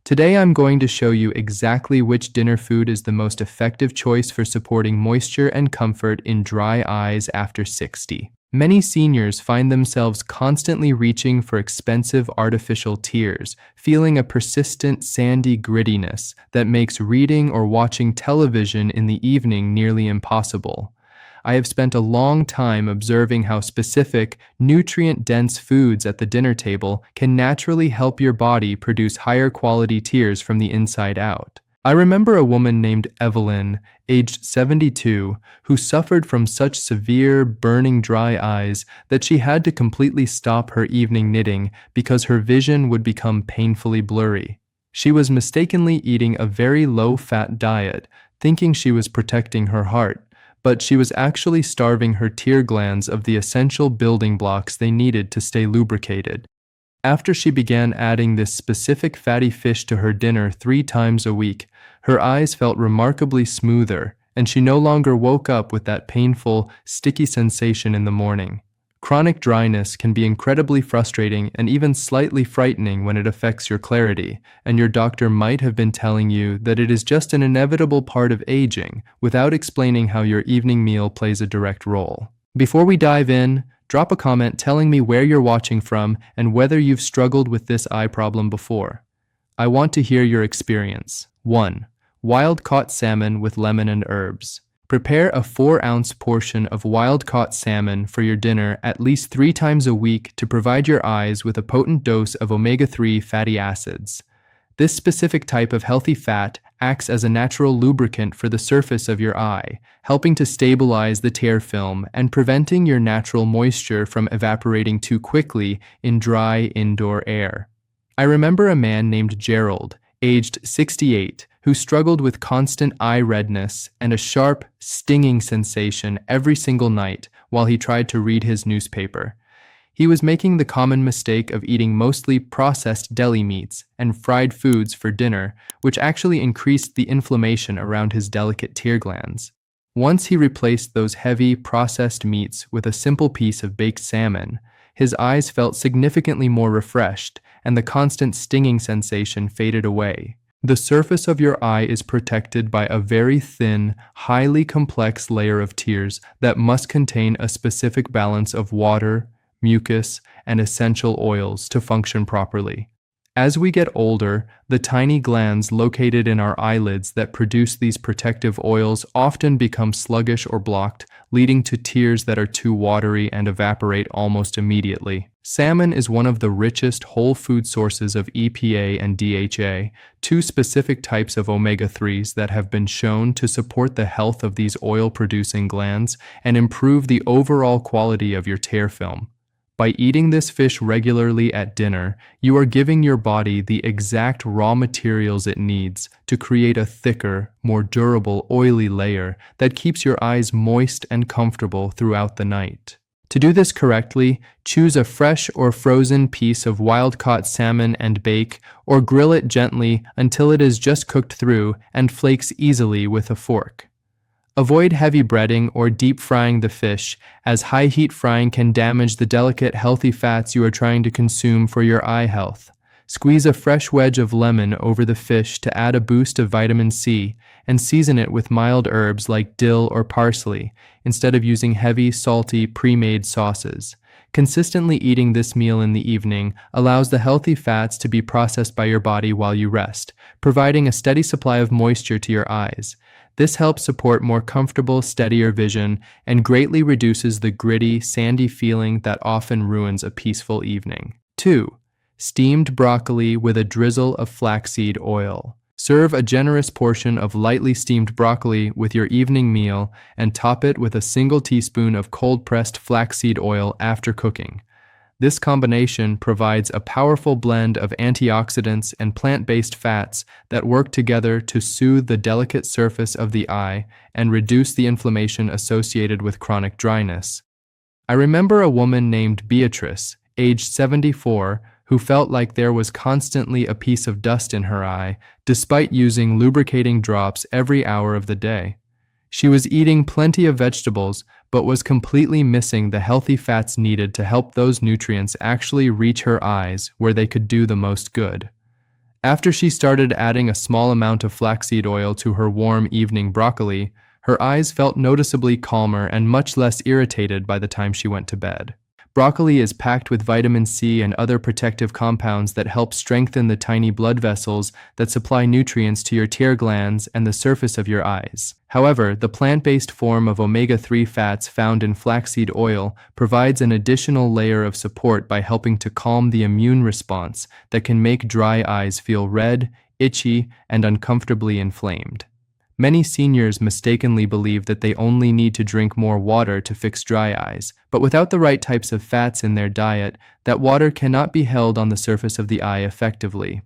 Today I'm going to show you exactly which dinner food is the most effective choice for supporting moisture and comfort in dry eyes after 60. Many seniors find themselves constantly reaching for expensive artificial tears, feeling a persistent sandy grittiness that makes reading or watching television in the evening nearly impossible. I have spent a long time observing how specific, nutrient-dense foods at the dinner table can naturally help your body produce higher quality tears from the inside out. I remember a woman named Evelyn, aged 72, who suffered from such severe, burning dry eyes that she had to completely stop her evening knitting because her vision would become painfully blurry. She was mistakenly eating a very low-fat diet, thinking she was protecting her heart, but she was actually starving her tear glands of the essential building blocks they needed to stay lubricated. After she began adding this specific fatty fish to her dinner 3 times a week, her eyes felt remarkably smoother, and she no longer woke up with that painful, sticky sensation in the morning. Chronic dryness can be incredibly frustrating and even slightly frightening when it affects your clarity, and your doctor might have been telling you that it is just an inevitable part of aging without explaining how your evening meal plays a direct role. Before we dive in, drop a comment telling me where you're watching from and whether you've struggled with this eye problem before. I want to hear your experience. 1. Wild-caught salmon with lemon and herbs. Prepare a 4-ounce portion of wild-caught salmon for your dinner at least 3 times a week to provide your eyes with a potent dose of omega-3 fatty acids. This specific type of healthy fat acts as a natural lubricant for the surface of your eye, helping to stabilize the tear film and preventing your natural moisture from evaporating too quickly in dry indoor air. I remember a man named Gerald, aged 68, who struggled with constant eye redness and a sharp, stinging sensation every single night while he tried to read his newspaper. He was making the common mistake of eating mostly processed deli meats and fried foods for dinner, which actually increased the inflammation around his delicate tear glands. Once he replaced those heavy, processed meats with a simple piece of baked salmon, his eyes felt significantly more refreshed, and the constant stinging sensation faded away. The surface of your eye is protected by a very thin, highly complex layer of tears that must contain a specific balance of water, mucus, and essential oils to function properly. As we get older, the tiny glands located in our eyelids that produce these protective oils often become sluggish or blocked, leading to tears that are too watery and evaporate almost immediately. Salmon is one of the richest whole food sources of EPA and DHA, 2 specific types of omega-3s that have been shown to support the health of these oil-producing glands and improve the overall quality of your tear film. By eating this fish regularly at dinner, you are giving your body the exact raw materials it needs to create a thicker, more durable, oily layer that keeps your eyes moist and comfortable throughout the night. To do this correctly, choose a fresh or frozen piece of wild-caught salmon and bake, or grill it gently until it is just cooked through and flakes easily with a fork. Avoid heavy breading or deep frying the fish, as high heat frying can damage the delicate, healthy fats you are trying to consume for your eye health. Squeeze a fresh wedge of lemon over the fish to add a boost of vitamin C, and season it with mild herbs like dill or parsley, instead of using heavy, salty, pre-made sauces. Consistently eating this meal in the evening allows the healthy fats to be processed by your body while you rest, providing a steady supply of moisture to your eyes. This helps support more comfortable, steadier vision and greatly reduces the gritty, sandy feeling that often ruins a peaceful evening. 2. Steamed broccoli with a drizzle of flaxseed oil. Serve a generous portion of lightly steamed broccoli with your evening meal and top it with a single teaspoon of cold-pressed flaxseed oil after cooking. This combination provides a powerful blend of antioxidants and plant-based fats that work together to soothe the delicate surface of the eye and reduce the inflammation associated with chronic dryness. I remember a woman named Beatrice, aged 74, who felt like there was constantly a piece of dust in her eye, despite using lubricating drops every hour of the day. She was eating plenty of vegetables, but was completely missing the healthy fats needed to help those nutrients actually reach her eyes where they could do the most good. After she started adding a small amount of flaxseed oil to her warm evening broccoli, her eyes felt noticeably calmer and much less irritated by the time she went to bed. Broccoli is packed with vitamin C and other protective compounds that help strengthen the tiny blood vessels that supply nutrients to your tear glands and the surface of your eyes. However, the plant-based form of omega-3 fats found in flaxseed oil provides an additional layer of support by helping to calm the immune response that can make dry eyes feel red, itchy, and uncomfortably inflamed. Many seniors mistakenly believe that they only need to drink more water to fix dry eyes, but without the right types of fats in their diet, that water cannot be held on the surface of the eye effectively.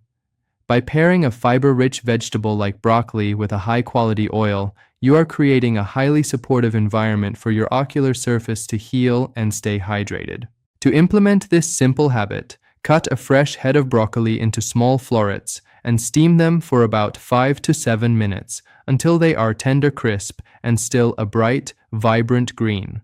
By pairing a fiber-rich vegetable like broccoli with a high-quality oil, you are creating a highly supportive environment for your ocular surface to heal and stay hydrated. To implement this simple habit, cut a fresh head of broccoli into small florets and steam them for about 5 to 7 minutes until they are tender crisp and still a bright, vibrant green.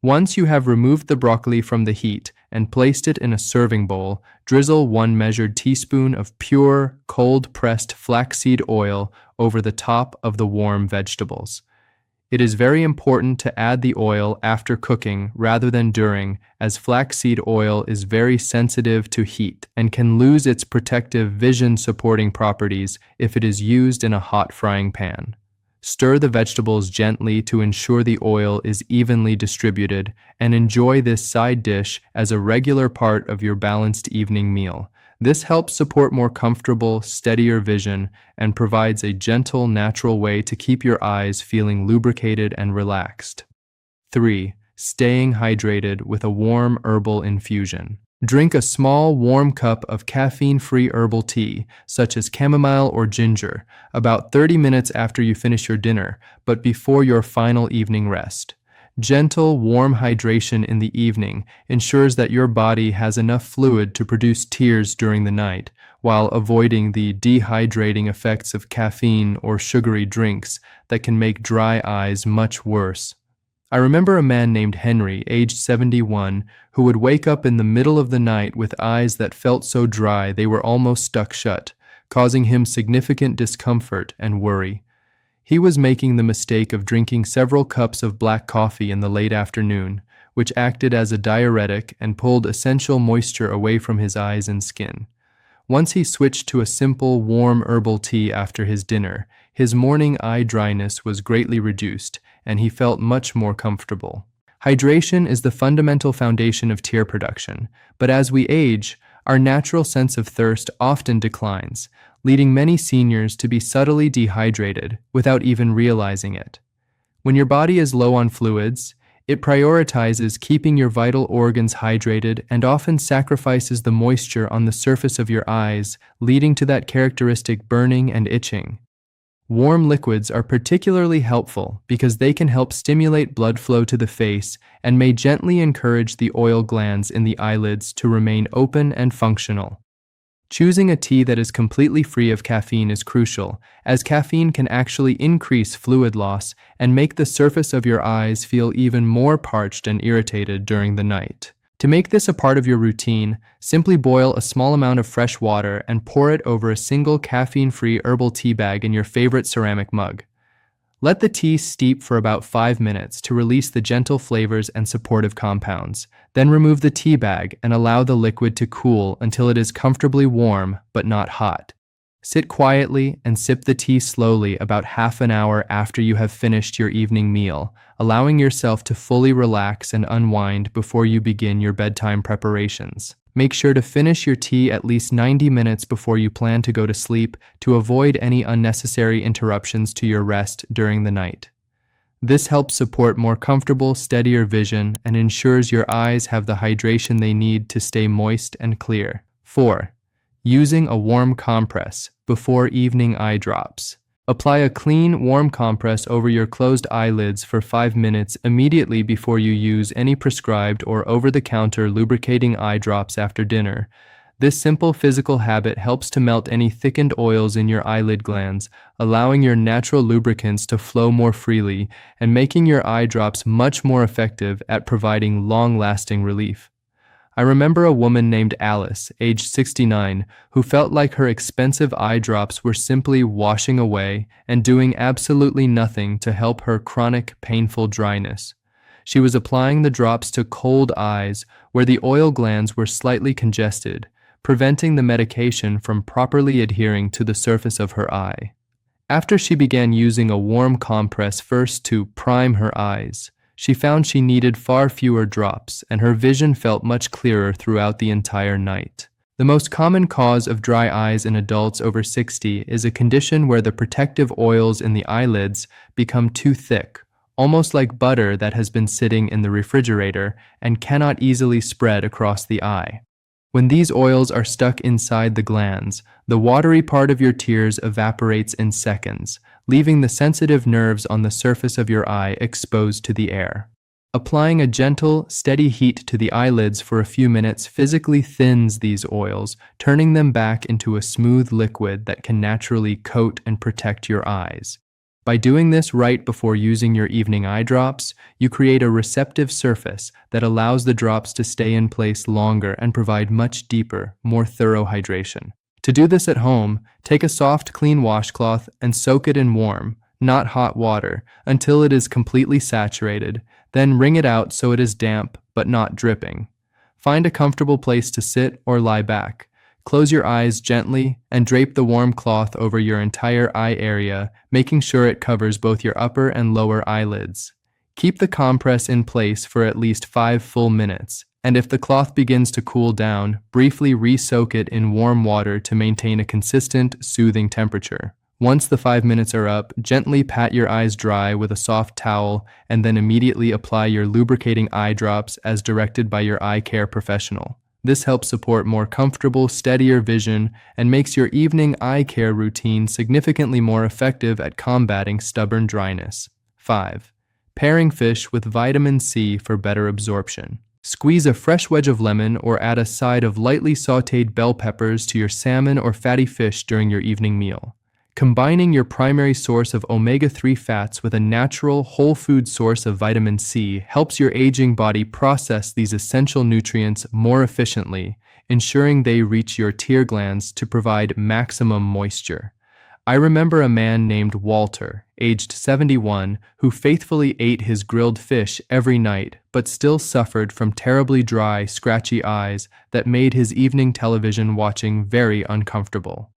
Once you have removed the broccoli from the heat and placed it in a serving bowl, drizzle 1 measured teaspoon of pure, cold-pressed flaxseed oil over the top of the warm vegetables. It is very important to add the oil after cooking rather than during, as flaxseed oil is very sensitive to heat and can lose its protective vision-supporting properties if it is used in a hot frying pan. Stir the vegetables gently to ensure the oil is evenly distributed, and enjoy this side dish as a regular part of your balanced evening meal. This helps support more comfortable, steadier vision and provides a gentle, natural way to keep your eyes feeling lubricated and relaxed. 3. Staying hydrated with a warm herbal infusion. Drink a small, warm cup of caffeine-free herbal tea, such as chamomile or ginger, about 30 minutes after you finish your dinner, but before your final evening rest. Gentle, warm hydration in the evening ensures that your body has enough fluid to produce tears during the night, while avoiding the dehydrating effects of caffeine or sugary drinks that can make dry eyes much worse. I remember a man named Henry, aged 71, who would wake up in the middle of the night with eyes that felt so dry they were almost stuck shut, causing him significant discomfort and worry. He was making the mistake of drinking several cups of black coffee in the late afternoon, which acted as a diuretic and pulled essential moisture away from his eyes and skin. Once he switched to a simple, warm herbal tea after his dinner, his morning eye dryness was greatly reduced, and he felt much more comfortable. Hydration is the fundamental foundation of tear production, but as we age, our natural sense of thirst often declines, leading many seniors to be subtly dehydrated without even realizing it. When your body is low on fluids, it prioritizes keeping your vital organs hydrated and often sacrifices the moisture on the surface of your eyes, leading to that characteristic burning and itching. Warm liquids are particularly helpful because they can help stimulate blood flow to the face and may gently encourage the oil glands in the eyelids to remain open and functional. Choosing a tea that is completely free of caffeine is crucial, as caffeine can actually increase fluid loss and make the surface of your eyes feel even more parched and irritated during the night. To make this a part of your routine, simply boil a small amount of fresh water and pour it over a single caffeine-free herbal tea bag in your favorite ceramic mug. Let the tea steep for about 5 minutes to release the gentle flavors and supportive compounds. Then remove the tea bag and allow the liquid to cool until it is comfortably warm but not hot. Sit quietly and sip the tea slowly about half an hour after you have finished your evening meal, allowing yourself to fully relax and unwind before you begin your bedtime preparations. Make sure to finish your tea at least 90 minutes before you plan to go to sleep to avoid any unnecessary interruptions to your rest during the night. This helps support more comfortable, steadier vision and ensures your eyes have the hydration they need to stay moist and clear. 4. Using a warm compress before evening eye drops. Apply a clean, warm compress over your closed eyelids for 5 minutes immediately before you use any prescribed or over-the-counter lubricating eye drops after dinner. This simple physical habit helps to melt any thickened oils in your eyelid glands, allowing your natural lubricants to flow more freely and making your eye drops much more effective at providing long-lasting relief. I remember a woman named Alice, aged 69, who felt like her expensive eye drops were simply washing away and doing absolutely nothing to help her chronic, painful dryness. She was applying the drops to cold eyes where the oil glands were slightly congested, preventing the medication from properly adhering to the surface of her eye. After she began using a warm compress first to prime her eyes, she found she needed far fewer drops, and her vision felt much clearer throughout the entire night. The most common cause of dry eyes in adults over 60 is a condition where the protective oils in the eyelids become too thick, almost like butter that has been sitting in the refrigerator and cannot easily spread across the eye. When these oils are stuck inside the glands, the watery part of your tears evaporates in seconds, leaving the sensitive nerves on the surface of your eye exposed to the air. Applying a gentle, steady heat to the eyelids for a few minutes physically thins these oils, turning them back into a smooth liquid that can naturally coat and protect your eyes. By doing this right before using your evening eye drops, you create a receptive surface that allows the drops to stay in place longer and provide much deeper, more thorough hydration. To do this at home, take a soft, clean washcloth and soak it in warm, not hot water, until it is completely saturated, then wring it out so it is damp but not dripping. Find a comfortable place to sit or lie back. Close your eyes gently and drape the warm cloth over your entire eye area, making sure it covers both your upper and lower eyelids. Keep the compress in place for at least 5 full minutes, and if the cloth begins to cool down, briefly re-soak it in warm water to maintain a consistent, soothing temperature. Once the 5 minutes are up, gently pat your eyes dry with a soft towel and then immediately apply your lubricating eye drops as directed by your eye care professional. This helps support more comfortable, steadier vision and makes your evening eye care routine significantly more effective at combating stubborn dryness. 5. Pairing fish with vitamin C for better absorption. Squeeze a fresh wedge of lemon or add a side of lightly sautéed bell peppers to your salmon or fatty fish during your evening meal. Combining your primary source of omega-3 fats with a natural, whole food source of vitamin C helps your aging body process these essential nutrients more efficiently, ensuring they reach your tear glands to provide maximum moisture. I remember a man named Walter, aged 71, who faithfully ate his grilled fish every night, but still suffered from terribly dry, scratchy eyes that made his evening television watching very uncomfortable.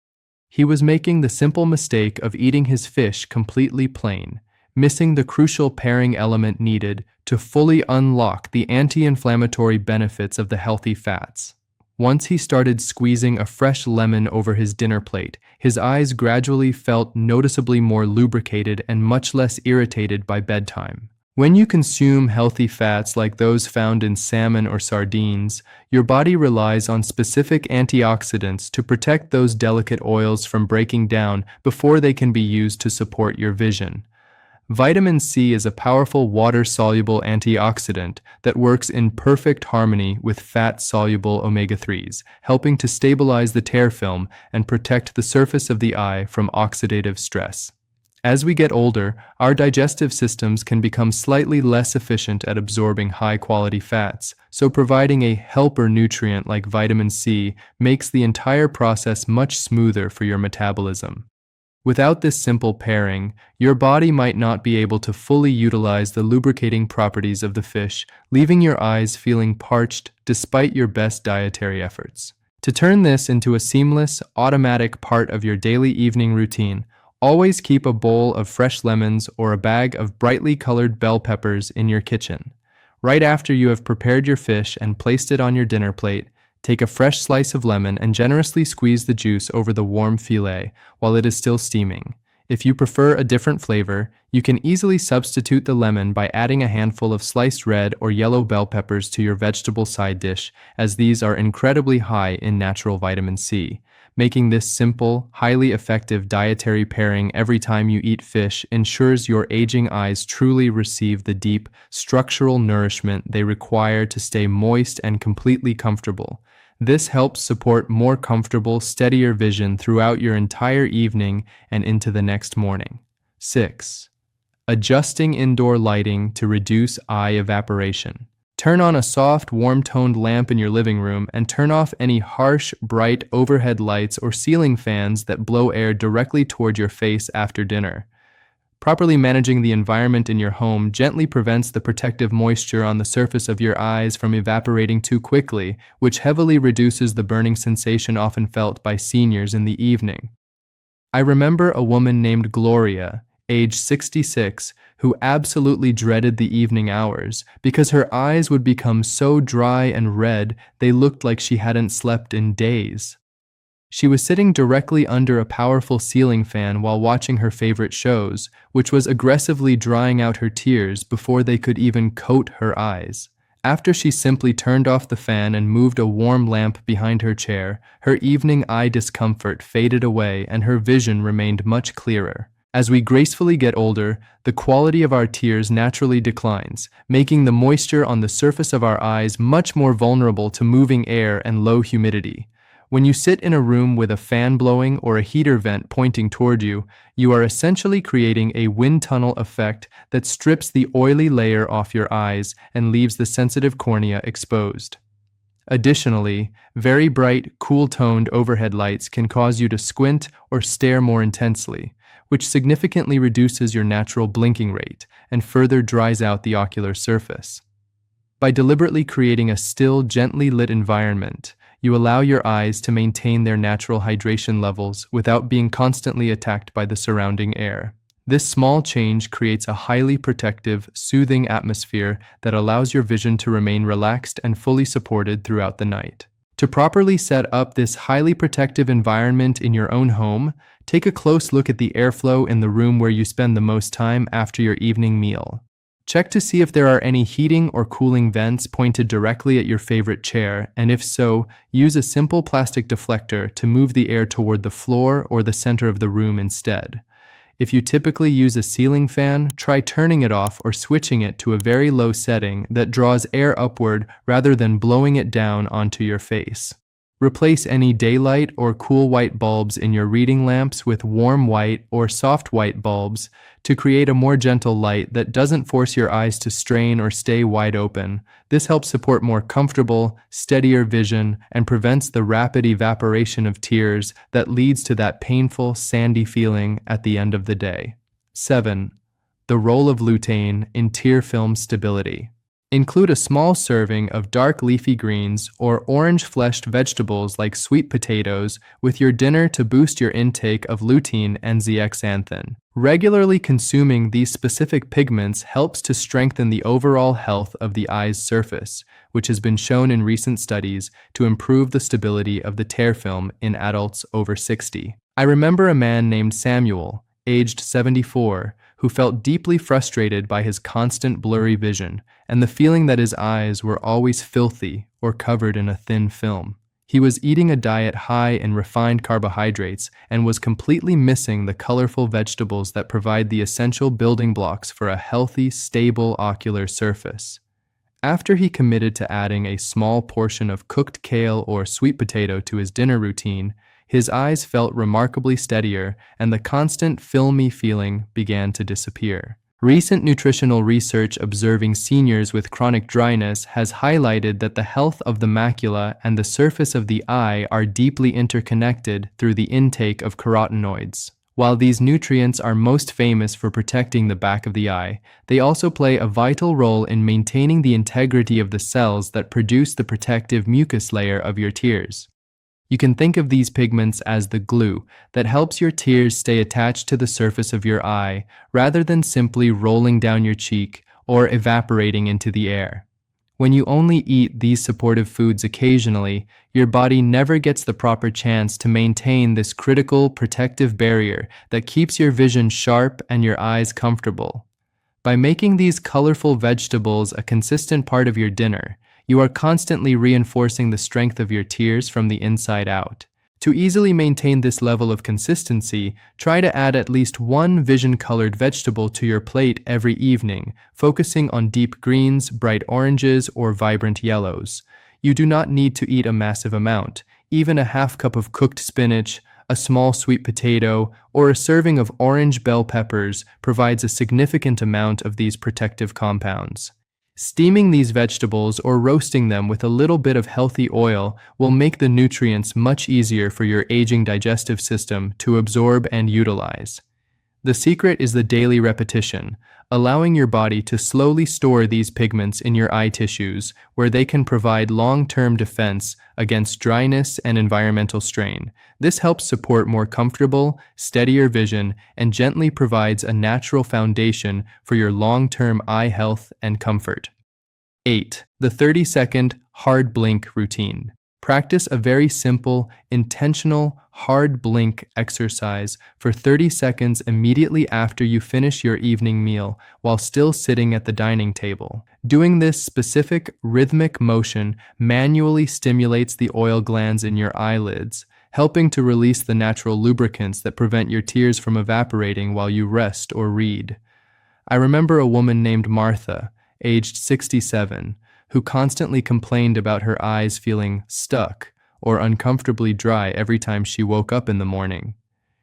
He was making the simple mistake of eating his fish completely plain, missing the crucial pairing element needed to fully unlock the anti-inflammatory benefits of the healthy fats. Once he started squeezing a fresh lemon over his dinner plate, his eyes gradually felt noticeably more lubricated and much less irritated by bedtime. When you consume healthy fats like those found in salmon or sardines, your body relies on specific antioxidants to protect those delicate oils from breaking down before they can be used to support your vision. Vitamin C is a powerful water-soluble antioxidant that works in perfect harmony with fat-soluble omega-3s, helping to stabilize the tear film and protect the surface of the eye from oxidative stress. As we get older, our digestive systems can become slightly less efficient at absorbing high-quality fats, so providing a helper nutrient like vitamin C makes the entire process much smoother for your metabolism. Without this simple pairing, your body might not be able to fully utilize the lubricating properties of the fish, leaving your eyes feeling parched despite your best dietary efforts. To turn this into a seamless, automatic part of your daily evening routine, always keep a bowl of fresh lemons or a bag of brightly colored bell peppers in your kitchen. Right after you have prepared your fish and placed it on your dinner plate, take a fresh slice of lemon and generously squeeze the juice over the warm filet while it is still steaming. If you prefer a different flavor, you can easily substitute the lemon by adding a handful of sliced red or yellow bell peppers to your vegetable side dish, as these are incredibly high in natural vitamin C. Making this simple, highly effective dietary pairing every time you eat fish ensures your aging eyes truly receive the deep, structural nourishment they require to stay moist and completely comfortable. This helps support more comfortable, steadier vision throughout your entire evening and into the next morning. 6. Adjusting indoor lighting to reduce eye evaporation. Turn on a soft, warm-toned lamp in your living room and turn off any harsh, bright overhead lights or ceiling fans that blow air directly toward your face after dinner. Properly managing the environment in your home gently prevents the protective moisture on the surface of your eyes from evaporating too quickly, which heavily reduces the burning sensation often felt by seniors in the evening. I remember a woman named Gloria, age 66, who absolutely dreaded the evening hours because her eyes would become so dry and red they looked like she hadn't slept in days. She was sitting directly under a powerful ceiling fan while watching her favorite shows, which was aggressively drying out her tears before they could even coat her eyes. After she simply turned off the fan and moved a warm lamp behind her chair, her evening eye discomfort faded away and her vision remained much clearer. As we gracefully get older, the quality of our tears naturally declines, making the moisture on the surface of our eyes much more vulnerable to moving air and low humidity. When you sit in a room with a fan blowing or a heater vent pointing toward you, you are essentially creating a wind tunnel effect that strips the oily layer off your eyes and leaves the sensitive cornea exposed. Additionally, very bright, cool-toned overhead lights can cause you to squint or stare more intensely, which significantly reduces your natural blinking rate and further dries out the ocular surface. By deliberately creating a still, gently lit environment, you allow your eyes to maintain their natural hydration levels without being constantly attacked by the surrounding air. This small change creates a highly protective, soothing atmosphere that allows your vision to remain relaxed and fully supported throughout the night. To properly set up this highly protective environment in your own home, take a close look at the airflow in the room where you spend the most time after your evening meal. Check to see if there are any heating or cooling vents pointed directly at your favorite chair, and if so, use a simple plastic deflector to move the air toward the floor or the center of the room instead. If you typically use a ceiling fan, try turning it off or switching it to a very low setting that draws air upward rather than blowing it down onto your face. Replace any daylight or cool white bulbs in your reading lamps with warm white or soft white bulbs to create a more gentle light that doesn't force your eyes to strain or stay wide open. This helps support more comfortable, steadier vision and prevents the rapid evaporation of tears that leads to that painful, sandy feeling at the end of the day. 7. The role of lutein in tear film stability. Include a small serving of dark leafy greens or orange-fleshed vegetables like sweet potatoes with your dinner to boost your intake of lutein and zeaxanthin. Regularly consuming these specific pigments helps to strengthen the overall health of the eye's surface, which has been shown in recent studies to improve the stability of the tear film in adults over 60. I remember a man named Samuel, aged 74, who felt deeply frustrated by his constant blurry vision and the feeling that his eyes were always filthy or covered in a thin film. He was eating a diet high in refined carbohydrates and was completely missing the colorful vegetables that provide the essential building blocks for a healthy, stable ocular surface. After he committed to adding a small portion of cooked kale or sweet potato to his dinner routine, his eyes felt remarkably steadier, and the constant filmy feeling began to disappear. Recent nutritional research observing seniors with chronic dryness has highlighted that the health of the macula and the surface of the eye are deeply interconnected through the intake of carotenoids. While these nutrients are most famous for protecting the back of the eye, they also play a vital role in maintaining the integrity of the cells that produce the protective mucus layer of your tears. You can think of these pigments as the glue that helps your tears stay attached to the surface of your eye rather than simply rolling down your cheek or evaporating into the air. When you only eat these supportive foods occasionally, your body never gets the proper chance to maintain this critical protective barrier that keeps your vision sharp and your eyes comfortable. By making these colorful vegetables a consistent part of your dinner, you are constantly reinforcing the strength of your tears from the inside out. To easily maintain this level of consistency, try to add at least one vision-colored vegetable to your plate every evening, focusing on deep greens, bright oranges, or vibrant yellows. You do not need to eat a massive amount. Even a half cup of cooked spinach, a small sweet potato, or a serving of orange bell peppers provides a significant amount of these protective compounds. Steaming these vegetables or roasting them with a little bit of healthy oil will make the nutrients much easier for your aging digestive system to absorb and utilize. The secret is the daily repetition, allowing your body to slowly store these pigments in your eye tissues, where they can provide long-term defense against dryness and environmental strain. This helps support more comfortable, steadier vision and gently provides a natural foundation for your long-term eye health and comfort. 8. The 30-second hard blink routine. Practice a very simple, intentional, hard blink exercise for 30 seconds immediately after you finish your evening meal while still sitting at the dining table. Doing this specific rhythmic motion manually stimulates the oil glands in your eyelids, helping to release the natural lubricants that prevent your tears from evaporating while you rest or read. I remember a woman named Martha, aged 67, who constantly complained about her eyes feeling stuck or uncomfortably dry every time she woke up in the morning.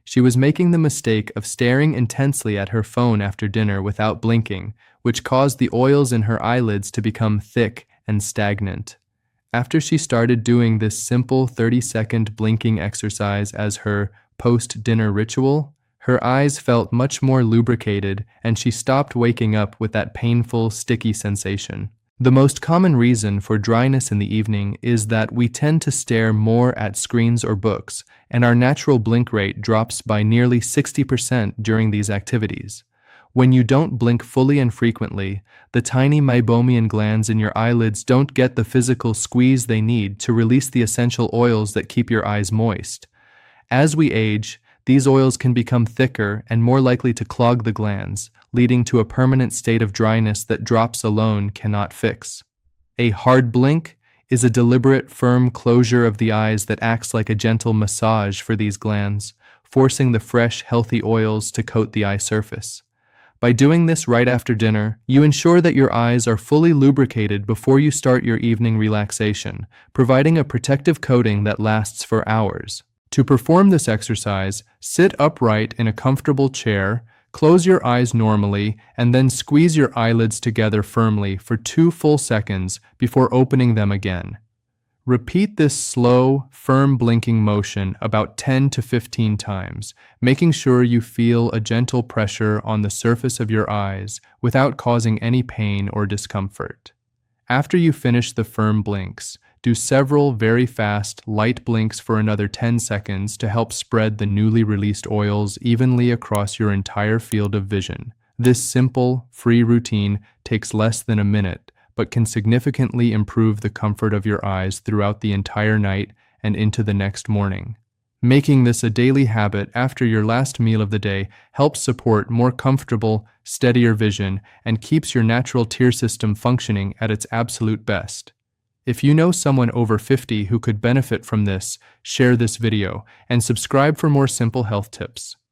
She was making the mistake of staring intensely at her phone after dinner without blinking, which caused the oils in her eyelids to become thick and stagnant. After she started doing this simple 30-second blinking exercise as her post-dinner ritual, her eyes felt much more lubricated and she stopped waking up with that painful, sticky sensation. The most common reason for dryness in the evening is that we tend to stare more at screens or books, and our natural blink rate drops by nearly 60% during these activities. When you don't blink fully and frequently, the tiny meibomian glands in your eyelids don't get the physical squeeze they need to release the essential oils that keep your eyes moist. As we age, these oils can become thicker and more likely to clog the glands, leading to a permanent state of dryness that drops alone cannot fix. A hard blink is a deliberate, firm closure of the eyes that acts like a gentle massage for these glands, forcing the fresh, healthy oils to coat the eye surface. By doing this right after dinner, you ensure that your eyes are fully lubricated before you start your evening relaxation, providing a protective coating that lasts for hours. To perform this exercise, sit upright in a comfortable chair, close your eyes normally, and then squeeze your eyelids together firmly for 2 full seconds before opening them again. Repeat this slow, firm blinking motion about 10 to 15 times, making sure you feel a gentle pressure on the surface of your eyes without causing any pain or discomfort. After you finish the firm blinks, do several very fast, light blinks for another 10 seconds to help spread the newly released oils evenly across your entire field of vision. This simple, free routine takes less than a minute, but can significantly improve the comfort of your eyes throughout the entire night and into the next morning. Making this a daily habit after your last meal of the day helps support more comfortable, steadier vision and keeps your natural tear system functioning at its absolute best. If you know someone over 50 who could benefit from this, share this video and subscribe for more simple health tips.